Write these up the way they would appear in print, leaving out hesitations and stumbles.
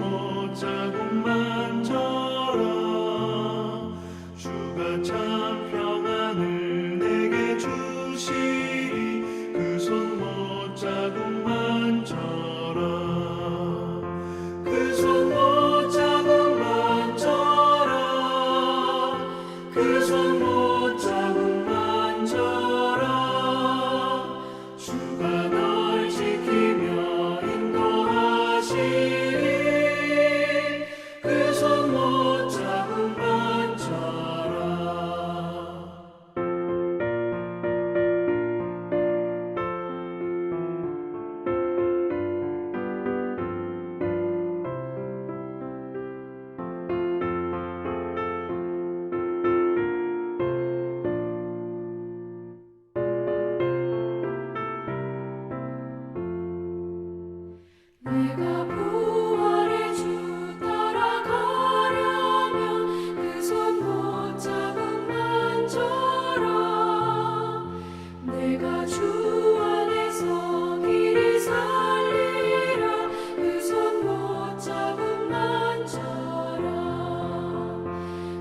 못자국만 저라 주가 참 평안을 내게 주시리 그 손 못자국만 저라 그 손 못자국만 저라 그 손 못자국만 저라 주가 널 지키며 인도하시리 그 손 못자국만 저라 내가 부활의 주 따라가려면 그 손 못자국만 저라 내가 주 안에서 길이 살리라 그 손 못자국만 저라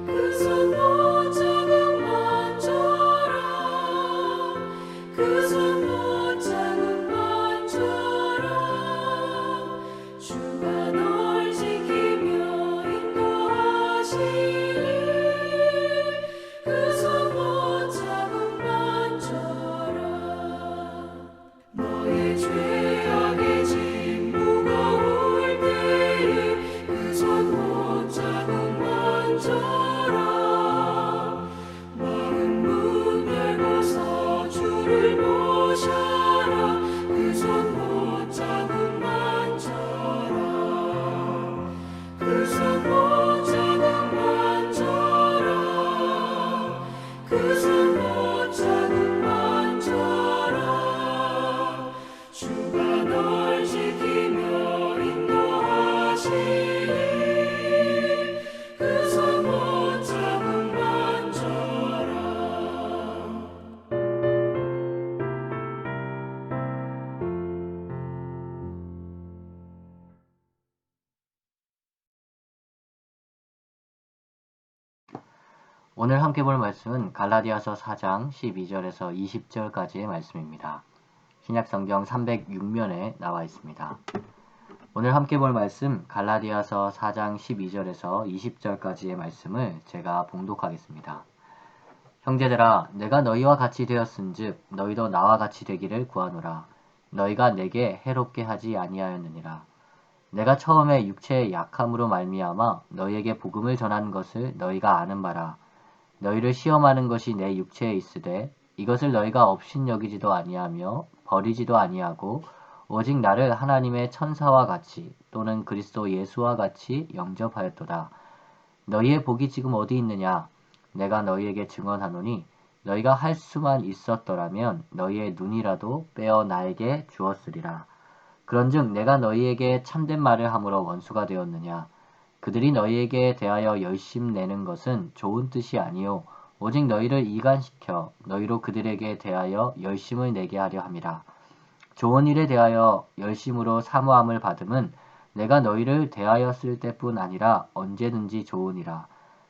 그 손 못자국만 저라 그 손 못자국만 저라 주가 널 지키며 인도하시리 그 손 못자국만 저라 너의 죄악의 짐 무거울 때에 그 손 못자국만 저라 마음 문 열고서 주를 모셔라 그 손 못자국만 저라 그 손 못자국만 저라 그 손 못자국만 저라 주가 널 지키며 인도하시리 그 손 못자국만 저라 오늘 함께 볼 말씀은 갈라디아서 4장 12절에서 20절까지의 말씀입니다. 신약성경 306면에 나와 있습니다. 오늘 함께 볼 말씀 갈라디아서 4장 12절에서 20절까지의 말씀을 제가 봉독하겠습니다. 형제들아 내가 너희와 같이 되었은즉 너희도 나와 같이 되기를 구하노라. 너희가 내게 해롭게 하지 아니하였느니라. 내가 처음에 육체의 약함으로 말미암아 너희에게 복음을 전한 것을 너희가 아는 바라. 너희를 시험하는 것이 내 육체에 있으되 이것을 너희가 업신여기지도 아니하며 버리지도 아니하고 오직 나를 하나님의 천사와 같이 또는 그리스도 예수와 같이 영접하였도다. 너희의 복이 지금 어디 있느냐? 내가 너희에게 증언하노니 너희가 할 수만 있었더라면 너희의 눈이라도 빼어 나에게 주었으리라. 그런즉 내가 너희에게 참된 말을 함으로 원수가 되었느냐? 그들이 너희에게 대하여 열심 내는 것은 좋은 뜻이 아니요 오직 너희를 이간시켜 너희로 그들에게 대하여 열심을 내게 하려 함이라. 좋은 일에 대하여 열심으로 사모함을 받음은 내가 너희를 대하였을 때뿐 아니라 언제든지 좋으니라.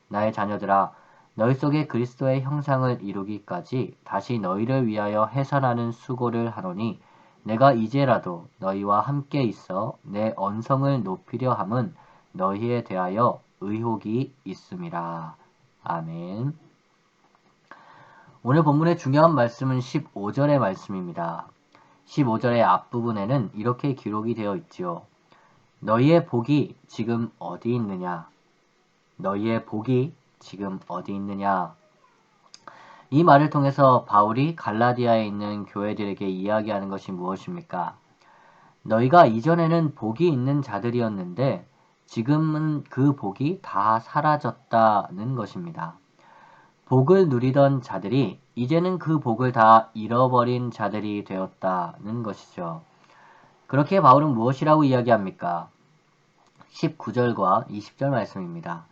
나의 자녀들아 너희 속에 그리스도의 형상을 이루기까지 다시 너희를 위하여 해산하는 수고를 하노니 내가 이제라도 너희와 함께 있어 내 언성을 높이려 함은 너희에 대하여 의혹이 있음이라. 아멘. 오늘 본문의 중요한 말씀은 15절의 말씀입니다. 15절의 앞부분에는 이렇게 기록이 되어 있지요. 너희의 복이 지금 어디 있느냐? 너희의 복이 지금 어디 있느냐? 이 말을 통해서 바울이 갈라디아에 있는 교회들에게 이야기하는 것이 무엇입니까? 너희가 이전에는 복이 있는 자들이었는데 지금은 그 복이 다 사라졌다는 것입니다. 복을 누리던 자들이 이제는 그 복을 다 잃어버린 자들이 되었다는 것이죠. 그렇게 바울은 무엇이라고 이야기합니까? 19절과 20절 말씀입니다.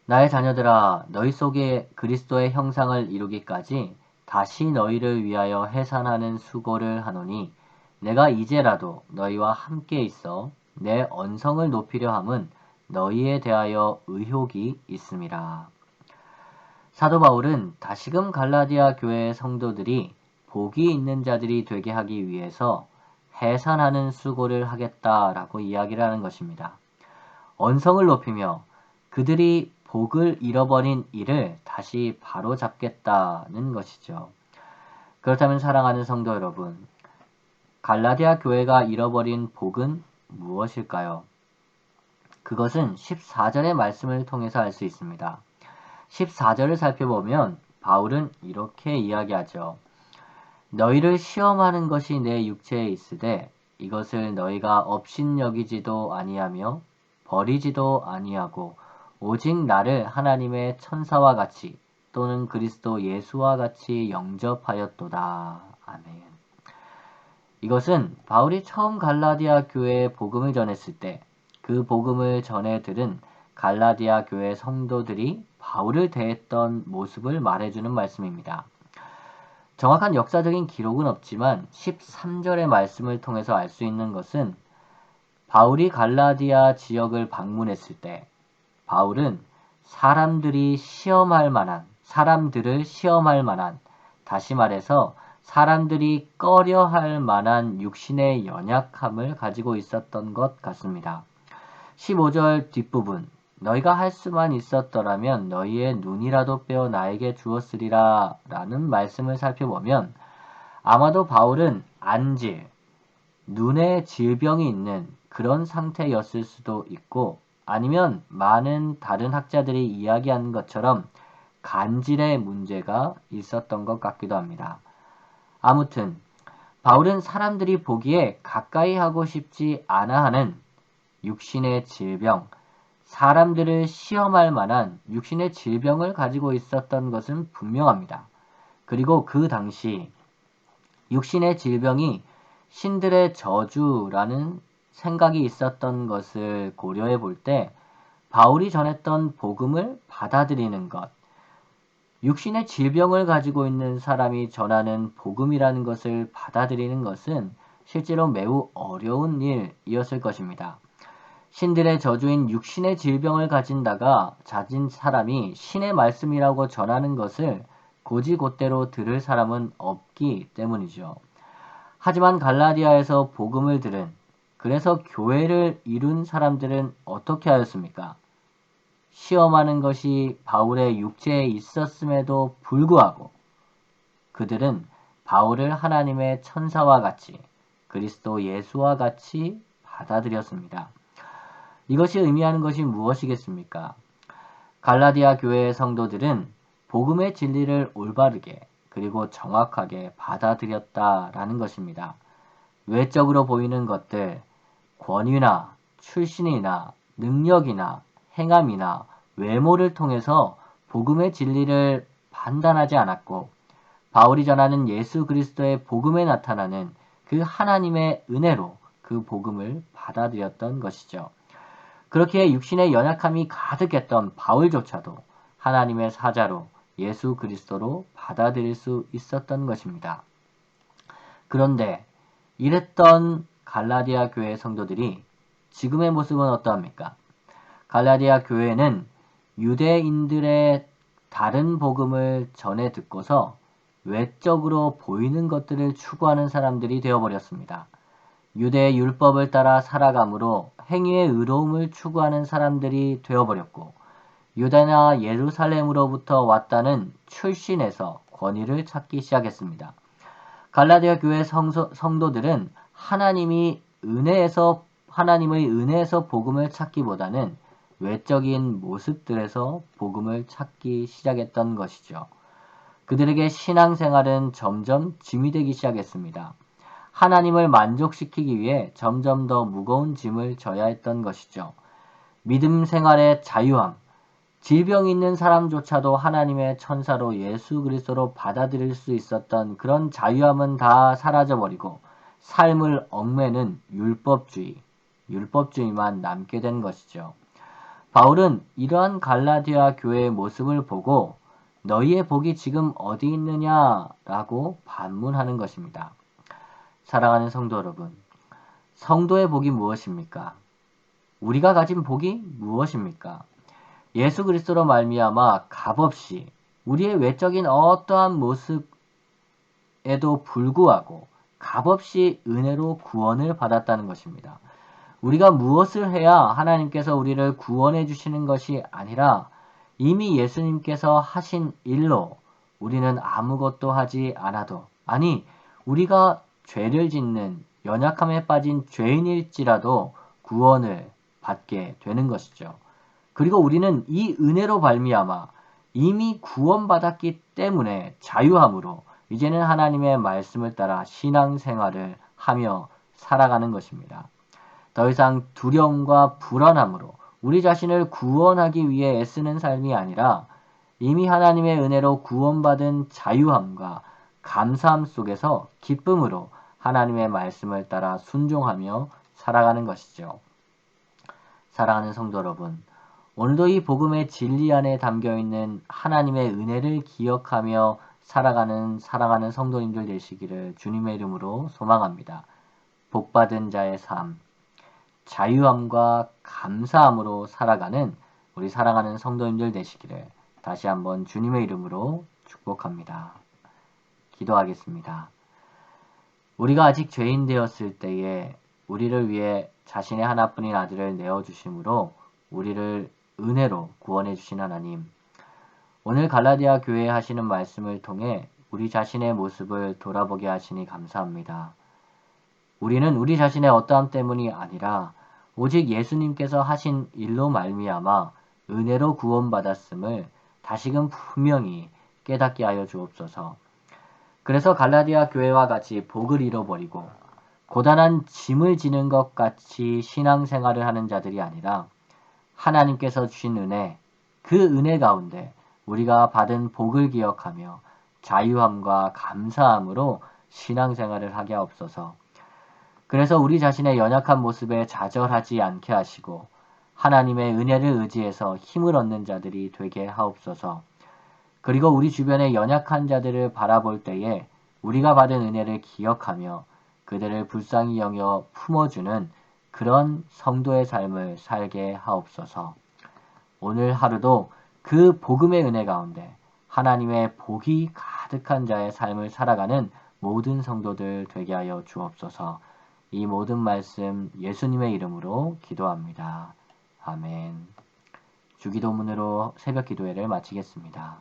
나의 자녀들아 너희 속에 그리스도의 형상을 이루기까지 다시 너희를 위하여 해산하는 수고를 하노니 내가 이제라도 너희와 함께 있어 내 언성을 높이려 함은 너희에 대하여 의혹이 있음이라. 사도 바울은 다시금 갈라디아 교회의 성도들이 복이 있는 자들이 되게 하기 위해서 해산하는 수고를 하겠다라고 이야기를 하는 것입니다. 언성을 높이며 그들이 복을 잃어버린 일을 다시 바로잡겠다는 것이죠. 그렇다면 사랑하는 성도 여러분, 갈라디아 교회가 잃어버린 복은 무엇일까요? 그것은 14절의 말씀을 통해서 알 수 있습니다. 14절을 살펴보면 바울은 이렇게 이야기하죠. 너희를 시험하는 것이 내 육체에 있으되 이것을 너희가 업신여기지도 아니하며 버리지도 아니하고 오직 나를 하나님의 천사와 같이 또는 그리스도 예수와 같이 영접하였도다. 아멘. 이것은 바울이 처음 갈라디아 교회에 복음을 전했을 때 그 복음을 전해 들은 갈라디아 교회 성도들이 바울을 대했던 모습을 말해주는 말씀입니다. 정확한 역사적인 기록은 없지만 13절의 말씀을 통해서 알 수 있는 것은 바울이 갈라디아 지역을 방문했을 때 바울은 사람들을 시험할 만한, 다시 말해서 사람들이 꺼려할 만한 육신의 연약함을 가지고 있었던 것 같습니다. 15절 뒷부분, 너희가 할 수만 있었더라면 너희의 눈이라도 빼어 나에게 주었으리라 라는 말씀을 살펴보면 아마도 바울은 안질, 눈에 질병이 있는 그런 상태였을 수도 있고 아니면 많은 다른 학자들이 이야기하는 것처럼 간질의 문제가 있었던 것 같기도 합니다. 아무튼 바울은 사람들이 보기에 가까이 하고 싶지 않아 하는 육신의 질병, 사람들을 시험할 만한 육신의 질병을 가지고 있었던 것은 분명합니다. 그리고 그 당시 육신의 질병이 신들의 저주라는 생각이 있었던 것을 고려해 볼 때 바울이 전했던 복음을 받아들이는 것, 육신의 질병을 가지고 있는 사람이 전하는 복음이라는 것을 받아들이는 것은 실제로 매우 어려운 일이었을 것입니다. 신들의 저주인 육신의 질병을 가진 사람이 신의 말씀이라고 전하는 것을 곧이곧대로 들을 사람은 없기 때문이죠. 하지만 갈라디아에서 복음을 들은, 그래서 교회를 이룬 사람들은 어떻게 하였습니까? 시험하는 것이 바울의 육체에 있었음에도 불구하고 그들은 바울을 하나님의 천사와 같이 그리스도 예수와 같이 받아들였습니다. 이것이 의미하는 것이 무엇이겠습니까? 갈라디아 교회의 성도들은 복음의 진리를 올바르게 그리고 정확하게 받아들였다라는 것입니다. 외적으로 보이는 것들, 권위나 출신이나 능력이나 행함이나 외모를 통해서 복음의 진리를 판단하지 않았고 바울이 전하는 예수 그리스도의 복음에 나타나는 그 하나님의 은혜로 그 복음을 받아들였던 것이죠. 그렇게 육신의 연약함이 가득했던 바울조차도 하나님의 사자로 예수 그리스도로 받아들일 수 있었던 것입니다. 그런데 이랬던 갈라디아 교회 성도들이 지금의 모습은 어떠합니까? 갈라디아 교회는 유대인들의 다른 복음을 전해 듣고서 외적으로 보이는 것들을 추구하는 사람들이 되어버렸습니다. 유대의 율법을 따라 살아감으로 행위의 의로움을 추구하는 사람들이 되어버렸고 유다나 예루살렘으로부터 왔다는 출신에서 권위를 찾기 시작했습니다. 갈라디아 교회 성도들은 하나님의 은혜에서 복음을 찾기보다는 외적인 모습들에서 복음을 찾기 시작했던 것이죠. 그들에게 신앙생활은 점점 짐이 되기 시작했습니다. 하나님을 만족시키기 위해 점점 더 무거운 짐을 져야 했던 것이죠. 믿음 생활의 자유함, 질병이 있는 사람조차도 하나님의 천사로 예수 그리스도로 받아들일 수 있었던 그런 자유함은 다 사라져버리고 삶을 얽매는 율법주의만 남게 된 것이죠. 바울은 이러한 갈라디아 교회의 모습을 보고 너희의 복이 지금 어디 있느냐라고 반문하는 것입니다. 사랑하는 성도 여러분, 성도의 복이 무엇입니까? 우리가 가진 복이 무엇입니까? 예수 그리스도로 말미암아 값없이 우리의 외적인 어떠한 모습에도 불구하고 값없이 은혜로 구원을 받았다는 것입니다. 우리가 무엇을 해야 하나님께서 우리를 구원해 주시는 것이 아니라 이미 예수님께서 하신 일로 우리는 아무것도 하지 않아도, 아니 우리가 죄를 짓는 연약함에 빠진 죄인일지라도 구원을 받게 되는 것이죠. 그리고 우리는 이 은혜로 말미암아 이미 구원받았기 때문에 자유함으로 이제는 하나님의 말씀을 따라 신앙생활을 하며 살아가는 것입니다. 더 이상 두려움과 불안함으로 우리 자신을 구원하기 위해 애쓰는 삶이 아니라 이미 하나님의 은혜로 구원받은 자유함과 감사함 속에서 기쁨으로 하나님의 말씀을 따라 순종하며 살아가는 것이죠. 사랑하는 성도 여러분, 오늘도 이 복음의 진리 안에 담겨있는 하나님의 은혜를 기억하며 살아가는 사랑하는 성도님들 되시기를 주님의 이름으로 소망합니다. 복받은 자의 삶, 자유함과 감사함으로 살아가는 우리 사랑하는 성도님들 되시기를 다시 한번 주님의 이름으로 축복합니다. 기도하겠습니다. 우리가 아직 죄인 되었을 때에 우리를 위해 자신의 하나뿐인 아들을 내어주심으로 우리를 은혜로 구원해 주신 하나님, 오늘 갈라디아 교회에 하시는 말씀을 통해 우리 자신의 모습을 돌아보게 하시니 감사합니다. 우리는 우리 자신의 어떠함 때문이 아니라 오직 예수님께서 하신 일로 말미암아 은혜로 구원받았음을 다시금 분명히 깨닫게 하여 주옵소서. 그래서 갈라디아 교회와 같이 복을 잃어버리고 고단한 짐을 지는 것 같이 신앙생활을 하는 자들이 아니라 하나님께서 주신 은혜, 그 은혜 가운데 우리가 받은 복을 기억하며 자유함과 감사함으로 신앙생활을 하게 하옵소서. 그래서 우리 자신의 연약한 모습에 좌절하지 않게 하시고 하나님의 은혜를 의지해서 힘을 얻는 자들이 되게 하옵소서. 그리고 우리 주변의 연약한 자들을 바라볼 때에 우리가 받은 은혜를 기억하며 그들을 불쌍히 여겨 품어주는 그런 성도의 삶을 살게 하옵소서. 오늘 하루도 그 복음의 은혜 가운데 하나님의 복이 가득한 자의 삶을 살아가는 모든 성도들 되게 하여 주옵소서. 이 모든 말씀 예수님의 이름으로 기도합니다. 아멘. 주기도문으로 새벽 기도회를 마치겠습니다.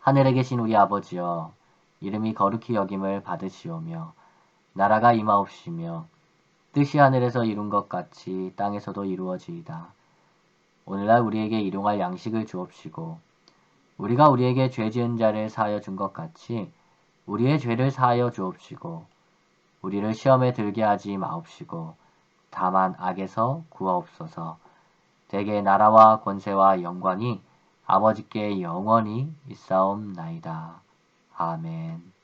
하늘에 계신 우리 아버지여, 이름이 거룩히 여김을 받으시오며 나라가 임하옵시며 뜻이 하늘에서 이룬 것 같이 땅에서도 이루어지이다. 오늘날 우리에게 일용할 양식을 주옵시고 우리가 우리에게 죄 지은 자를 사하여 준 것 같이 우리의 죄를 사하여 주옵시고 우리를 시험에 들게 하지 마옵시고 다만 악에서 구하옵소서. 대개 나라와 권세와 영광이 아버지께 영원히 있사옵나이다. 아멘.